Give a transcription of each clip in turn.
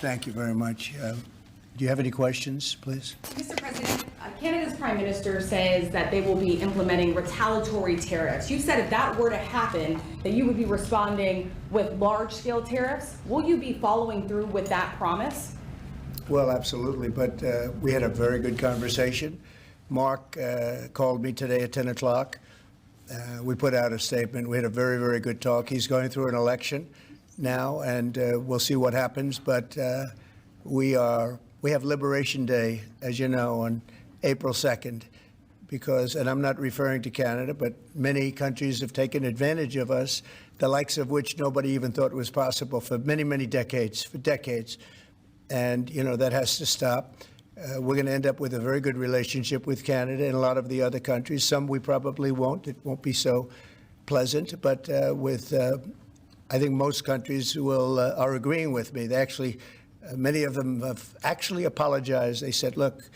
Thank you very much. Do you have any questions, please? Mr. President, Canada's Prime Minister says that they will be implementing retaliatory tariffs. You said if that were to happen, that you would be responding with large-scale tariffs. Will you be following through with that promise? Well, absolutely, but we had a very good conversation. Mark called me today at 10 o'clock. We put out a statement. We had a very, very good talk. He's going through an election now, and we'll see what happens, but we have Liberation Day, as you know, on April 2nd, because, and I'm not referring to Canada, but many countries have taken advantage of us, the likes of which nobody even thought was possible for many, many decades, And, you know, that has to stop. We're going to end up with a very good relationship with Canada and a lot of the other countries. Some we probably won't. It won't be so pleasant, but I think most countries are agreeing with me. They actually, many of them have actually apologized. They said, look,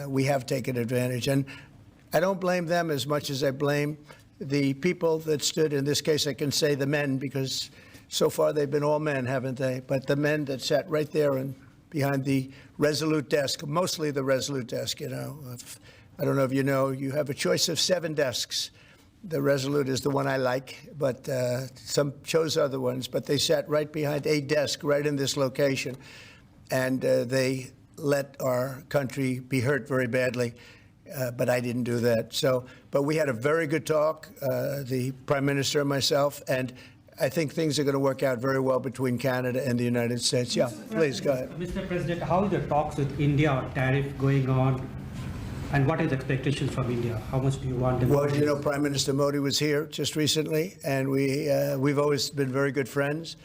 we have taken advantage. And I don't blame them as much as I blame the people that stood, in this case I can say the men, because so far they've been all men, haven't they? But the men that sat right there and behind the Resolute desk, mostly the Resolute desk, you know. I don't know if you know, you have a choice of 7 desks. The Resolute is the one I like, but some chose other ones. But they sat right behind a desk right in this location, and they let our country be hurt very badly. But I didn't do that. So, but we had a very good talk, the Prime Minister and myself, and I think things are going to work out very well between Canada and the United States. Yeah, please, go ahead. Mr. President, how is the talks with India on tariff going on? And what is the expectations from India? How much do you want them? Well, you know, Prime Minister Modi was here just recently, and we've always been very good friends.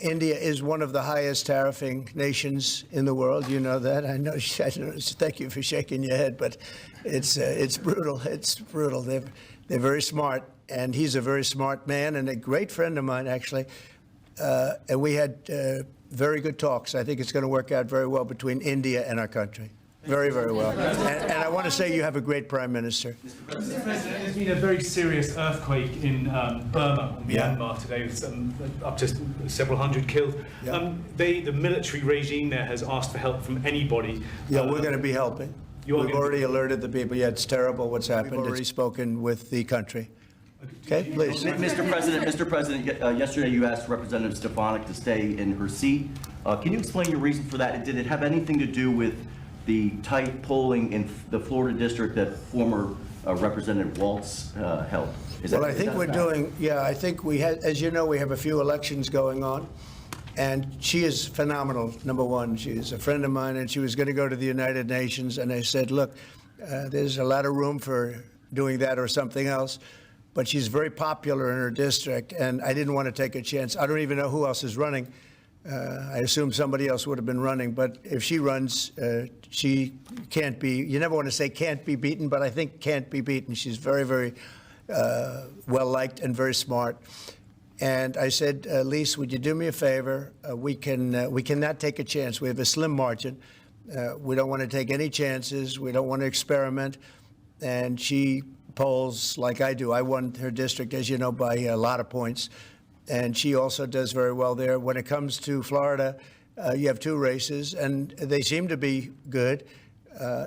India is one of the highest tariffing nations in the world. You know that. I know. Thank you for shaking your head, but it's brutal. It's brutal. They're very smart, and he's a very smart man and a great friend of mine, actually. And we had very good talks. I think it's going to work out very well between India and our country. Very, very well. And I want to say you have a great Prime Minister. Mr. President, there's been a very serious earthquake in Burma, Myanmar today, with up to several hundred killed. Yeah. The military regime there has asked for help from anybody. Yeah, we're going to be helping. We've already alerted the people. Yeah, it's terrible what's happened. We've already spoken with the country. Okay, please. Mr. President, yesterday you asked Representative Stefanik to stay in her seat. Can you explain your reason for that? Did it have anything to do with the tight polling in the Florida district that former Representative Waltz held? Well, I think we're doing, yeah, I think we had, as you know, we have a few elections going on, and she is phenomenal, number one. She is a friend of mine, and she was going to go to the United Nations, and I said, look, there's a lot of room for doing that or something else, but she's very popular in her district, and I didn't want to take a chance. I don't even know who else is running. I assume somebody else would have been running, but if she runs, she can't be, you never want to say can't be beaten, but I think can't be beaten. She's very, very well-liked and very smart. And I said, Lise, would you do me a favor? We cannot take a chance. We have a slim margin. We don't want to take any chances. We don't want to experiment. And she polls like I do. I won her district, as you know, by a lot of points. And she also does very well there. When it comes to Florida, you have 2 races, and they seem to be good.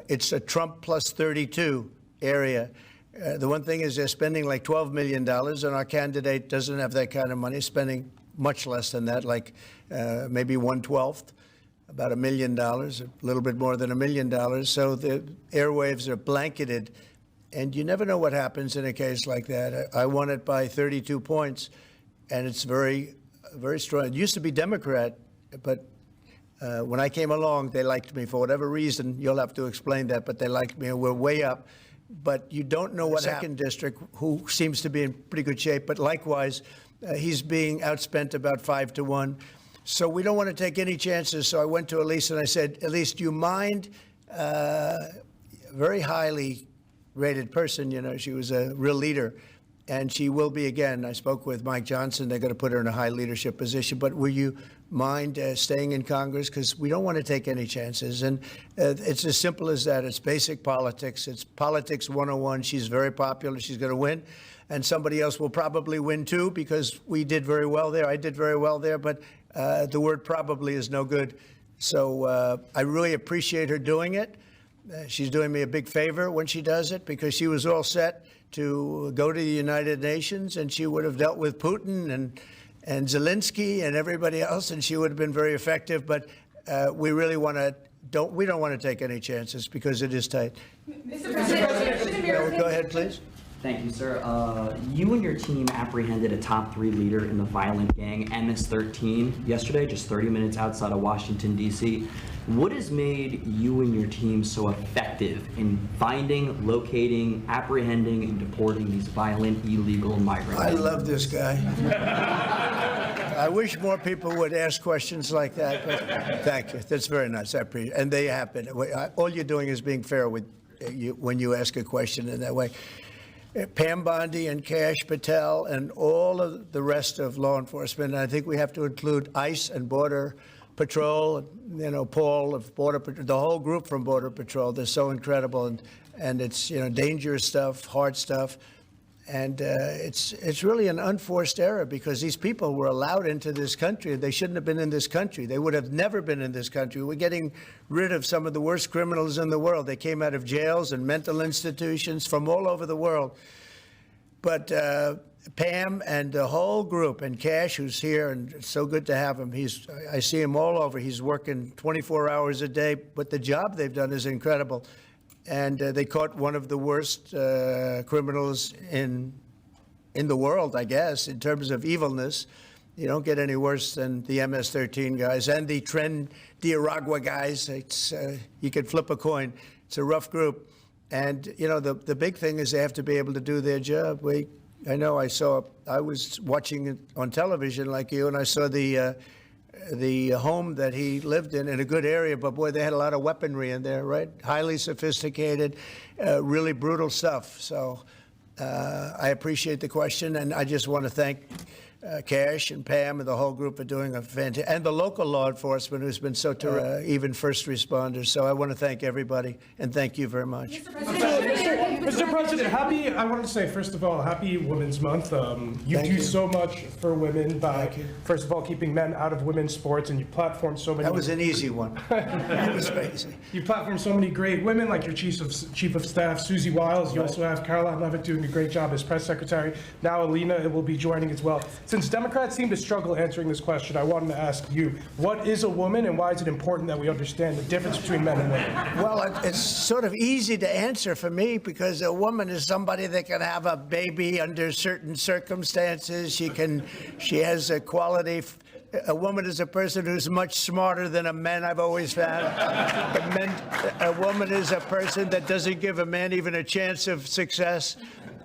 It's a Trump plus 32 area. The one thing is they're spending like $12 million, and our candidate doesn't have that kind of money, spending much less than that, like maybe 1/12, about $1 million, a little bit more than $1 million. So the airwaves are blanketed, and you never know what happens in a case like that. I won it by 32 points. And it's very, very strong. It used to be Democrat, but when I came along, they liked me for whatever reason. You'll have to explain that, but they liked me, and we're way up. But you don't know what happened. Second district, who seems to be in pretty good shape, but likewise, he's being outspent about 5-1. So we don't want to take any chances. So I went to Elise and I said, Elise, do you mind? Very highly rated person, you know, she was a real leader. And she will be again. I spoke with Mike Johnson. They're going to put her in a high leadership position. But will you mind staying in Congress? Because we don't want to take any chances. And it's as simple as that. It's basic politics. It's politics 101. She's very popular. She's going to win. And somebody else will probably win, too, because we did very well there. I did very well there. But the word probably is no good. So I really appreciate her doing it. She's doing me a big favor when she does it, because she was all set to go to the United Nations, and she would have dealt with Putin and Zelensky and everybody else, and she would have been very effective. But we really don't want to take any chances, because it is tight. Mr. President, Go ahead, please. Thank you, sir. You and your team apprehended a top 3 leader in the violent gang MS-13 yesterday, just 30 minutes outside of Washington, D.C. What has made you and your team so effective in finding, locating, apprehending, and deporting these violent, illegal migrants? I love this guy. I wish more people would ask questions like that. But thank you. That's very nice. I appreciate it. And they happen. All you're doing is being fair with you when you ask a question in that way. Pam Bondi and Kash Patel and all of the rest of law enforcement. And I think we have to include ICE and Border Patrol, Paul of Border Patrol, the whole group from Border Patrol. They're so incredible, and it's dangerous stuff, hard stuff, and it's really an unforced error, because these people were allowed into this country. They shouldn't have been in this country. They would have never been in this country. We're getting rid of some of the worst criminals in the world. They came out of jails and mental institutions from all over the world. But Pam and the whole group, and Kash, who's here, and it's so good to have him. I see him all over. He's working 24 hours a day, but the job they've done is incredible. And they caught one of the worst criminals in the world, I guess, in terms of evilness. You don't get any worse than the MS-13 guys and the Tren de Aragua guys. You could flip a coin. It's a rough group. And, the big thing is they have to be able to do their job. I was watching it on television like you, and I saw the home that he lived in a good area, but boy, they had a lot of weaponry in there, right? Highly sophisticated, really brutal stuff. So I appreciate the question, and I just want to thank Kash and Pam and the whole group for doing a fantastic, and the local law enforcement who's been so terrific, even first responders. So I want to thank everybody, and thank you very much. Mr. President, I wanted to say, first of all, happy Women's Month. You do so much for women by, first of all, keeping men out of women's sports, and you platform so many. That was an easy one. That was crazy. You platform so many great women, like your Chief of Staff, Susie Wiles. You also have Caroline Levitt doing a great job as press secretary. Now Alina will be joining as well. Since Democrats seem to struggle answering this question, I wanted to ask you, what is a woman, and why is it important that we understand the difference between men and women? Well, it's sort of easy to answer for me, because a woman is somebody that can have a baby under certain circumstances. She has a quality. A woman is a person who's much smarter than a man, I've always found. A woman is a person that doesn't give a man even a chance of success.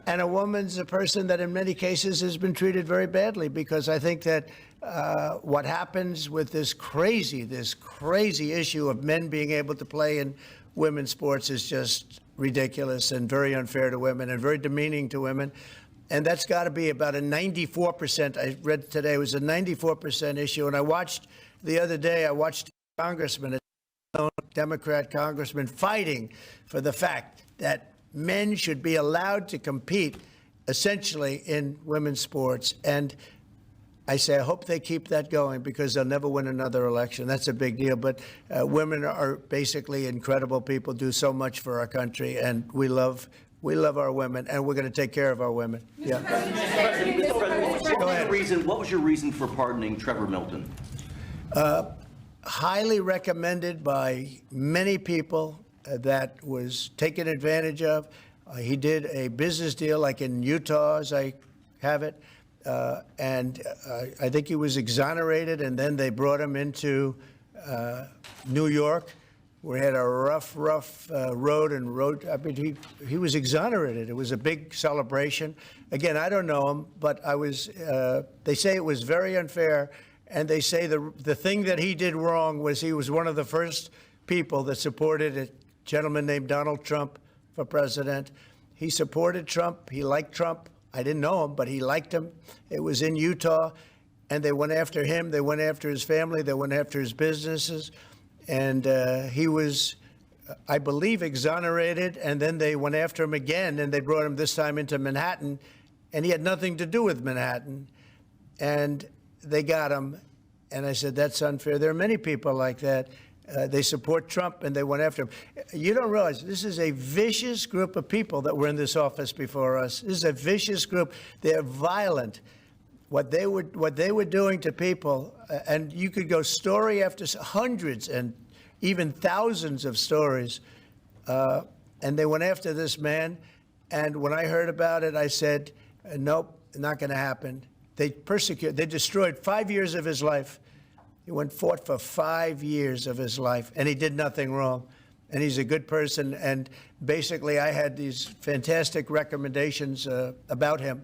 And a woman's a person that in many cases has been treated very badly, because I think that what happens with this crazy issue of men being able to play in women's sports is just ridiculous and very unfair to women and very demeaning to women. And that's got to be about a 94%. I read today it was a 94% issue. And the other day, I watched a congressman, a Democrat congressman, fighting for the fact that men should be allowed to compete essentially in women's sports. And I say, I hope they keep that going, because they'll never win another election. That's a big deal. But women are basically incredible people, do so much for our country, and we love our women, and we're going to take care of our women. Yeah. What was your reason for pardoning Trevor Milton? Highly recommended by many people. That was taken advantage of. He did a business deal like in Utah, as I have it, and I think he was exonerated, and then they brought him into New York, where he had a rough road. I mean, he was exonerated. It was a big celebration. Again, I don't know him, but they say it was very unfair, and they say the thing that he did wrong was he was one of the first people that supported a gentleman named Donald Trump for president. He supported Trump. He liked Trump. I didn't know him, but he liked him. It was in Utah, and they went after him. They went after his family. They went after his businesses. And he was, I believe, exonerated. And then they went after him again, and they brought him this time into Manhattan. And he had nothing to do with Manhattan. And they got him. And I said, that's unfair. There are many people like that. They support Trump, and they went after him. You don't realize this is a vicious group of people that were in this office before us. This is a vicious group. They're violent. What they were doing to people, and you could go story after hundreds and even thousands of stories, and they went after this man. And when I heard about it, I said, nope, not going to happen. They destroyed 5 years of his life. He fought for 5 years of his life, and he did nothing wrong. And he's a good person. And basically, I had these fantastic recommendations about him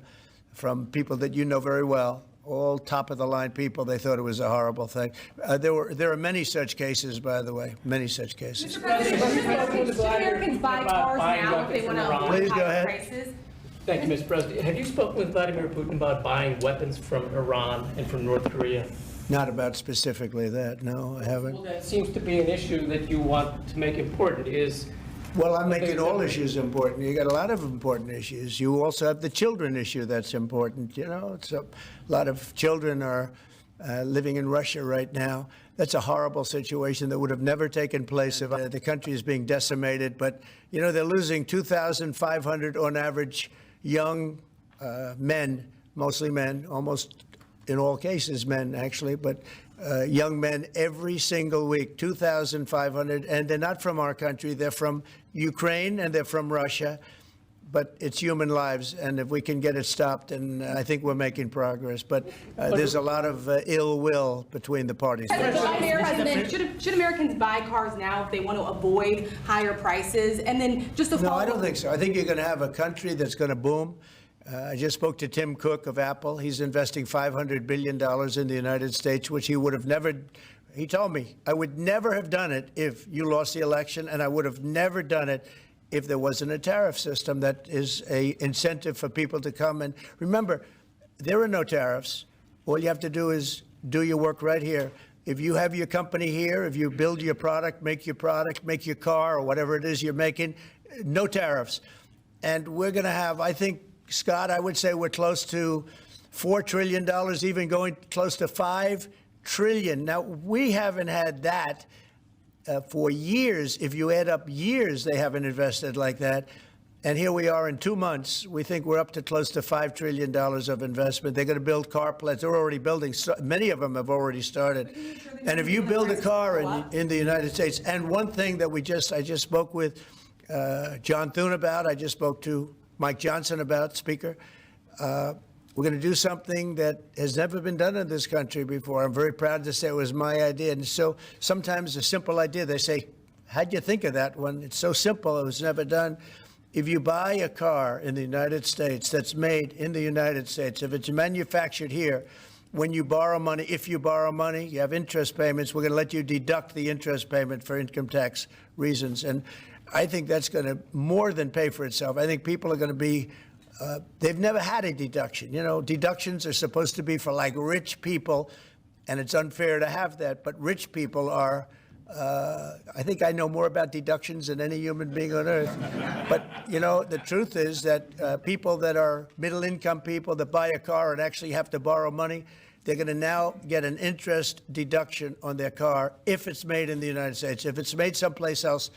from people that you know very well, all top-of-the-line people. They thought it was a horrible thing. There are many such cases, by the way, many such cases. Mr. President, should Americans buy cars now if they want to avoid Please go higher ahead. prices? Thank you, Mr. President. Have you spoken with Vladimir Putin about buying weapons from Iran and from North Korea? Not about specifically that, no, I haven't. Well, that seems to be an issue that you want to make important is... Well, I'm making all issues important. You got a lot of important issues. You also have the children issue that's important. You know, it's a lot of children are living in Russia right now. That's a horrible situation that would have never taken place if the country is being decimated. But, you know, they're losing 2,500 on average young men, mostly men, almost in all cases men, actually, but young men every single week, 2,500. And they're not from our country. They're from Ukraine and they're from Russia. But it's human lives, and if we can get it stopped, and I think we're making progress. But there's a lot of ill will between the parties. Should Americans buy cars now if they want to avoid higher prices? And then just to No, follow I don't think so. I think you're going to have a country that's going to boom. I just spoke to Tim Cook of Apple. He's investing $500 billion in the United States, which he would have never. He told me, I would never have done it if you lost the election, and I would have never done it if there wasn't a tariff system that is a incentive for people to come. And remember, there are no tariffs. All you have to do is do your work right here. If you have your company here, if you build your product, make your car, or whatever it is you're making, no tariffs. And we're going to have, I think, Scott, I would say we're close to $4 trillion, even going close to $5 trillion. Now, we haven't had that for years. If you add up years, they haven't invested like that. And here we are in 2 months. We think we're up to close to $5 trillion of investment. They're going to build car plants. They're already building. Many of them have already started. And if you build a car in the United States, and one thing that I just spoke with John Thune about, I just spoke to Mike Johnson about, Speaker, we're going to do something that has never been done in this country before. I'm very proud to say it was my idea. And so sometimes a simple idea, they say, how'd you think of that one? It's so simple, it was never done. If you buy a car in the United States that's made in the United States, if it's manufactured here, when you borrow money, if you borrow money, you have interest payments, we're going to let you deduct the interest payment for income tax reasons. And I think that's going to more than pay for itself. I think people are going to be they've never had a deduction. You know, deductions are supposed to be for like rich people, and it's unfair to have that. But rich people are, I think I know more about deductions than any human being on earth. But, you know, the truth is that people that are middle-income people that buy a car and actually have to borrow money, they're going to now get an interest deduction on their car if it's made in the United States. If it's made someplace else,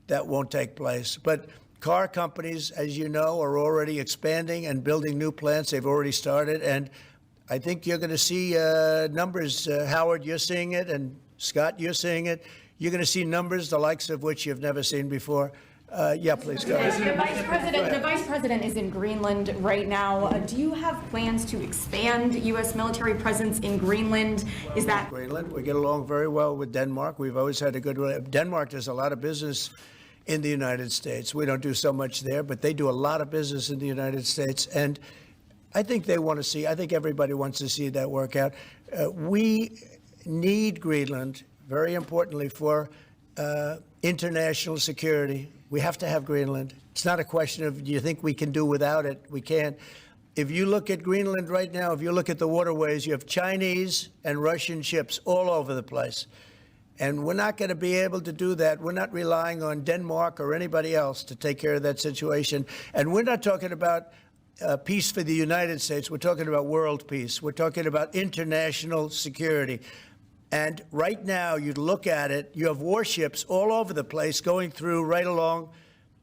that won't take place. But car companies, as you know, are already expanding and building new plants. They've already started. And I think you're going to see numbers. Howard, you're seeing it. And Scott, you're seeing it. You're going to see numbers the likes of which you've never seen before. Yeah, please go ahead. The vice president is in Greenland right now. Do you have plans to expand U.S. military presence in Greenland? Is that Greenland? We get along very well with Denmark. We've always had a good relationship. Denmark does a lot of business in the United States. We don't do so much there, but they do a lot of business in the United States. And I think they want to see, I think everybody wants to see that work out. We need Greenland, very importantly, for international security. We have to have Greenland. It's not a question of, do you think we can do without it? We can't. If you look at Greenland right now, if you look at the waterways, you have Chinese and Russian ships all over the place. And we're not going to be able to do that. We're not relying on Denmark or anybody else to take care of that situation. And we're not talking about peace for the United States. We're talking about world peace. We're talking about international security. And right now, you look at it, you have warships all over the place going through right along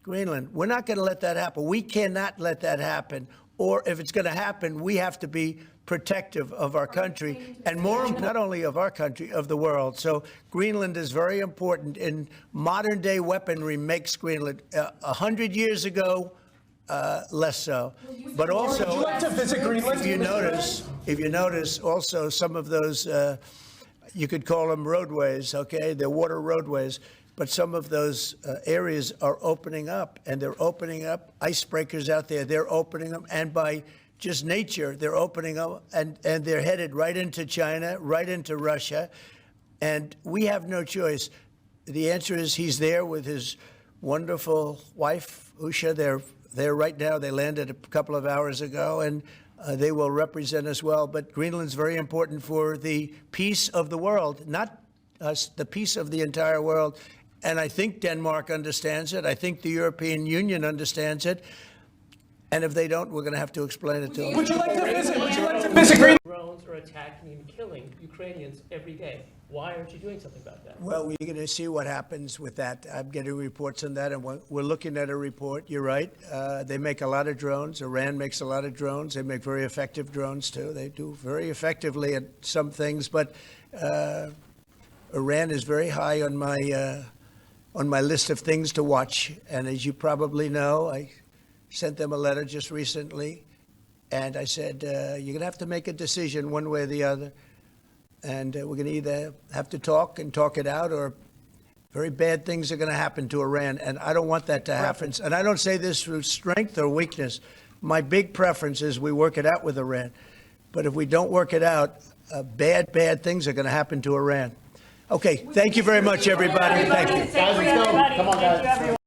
Greenland. We're not going to let that happen. We cannot let that happen. Or if it's going to happen, we have to be protective of our country, and more not only of our country, of the world. So Greenland is very important. In modern day weaponry makes Greenland 100 years ago, less so. But also, Would you like to visit Greenland? if you notice, also some of those, you could call them roadways, okay? They're water roadways. But some of those areas are opening up, and they're opening up icebreakers out there. They're opening them, and by just nature, they're opening up, and they're headed right into China, right into Russia. And we have no choice. The answer is he's there with his wonderful wife, Usha. They're there right now. They landed a couple of hours ago, and they will represent us well. But Greenland's very important for the peace of the world, not us, the peace of the entire world. And I think Denmark understands it. I think the European Union understands it. And if they don't, we're going to have to explain it to them. Would you like to visit Greenland? Drones are attacking and killing Ukrainians every day. Why aren't you doing something about that? Well, we're going to see what happens with that. I'm getting reports on that, and we're looking at a report. You're right. They make a lot of drones. Iran makes a lot of drones. They make very effective drones, too. They do very effectively at some things. But Iran is very high on my list of things to watch. And as you probably know, I sent them a letter just recently, and I said, you're going to have to make a decision one way or the other. And we're going to either have to talk and talk it out, or very bad things are going to happen to Iran. And I don't want that to happen. And I don't say this through strength or weakness. My big preference is we work it out with Iran. But if we don't work it out, bad things are going to happen to Iran. Okay, thank you very much, everybody. Thank you. Guys, let's go. Come on, guys.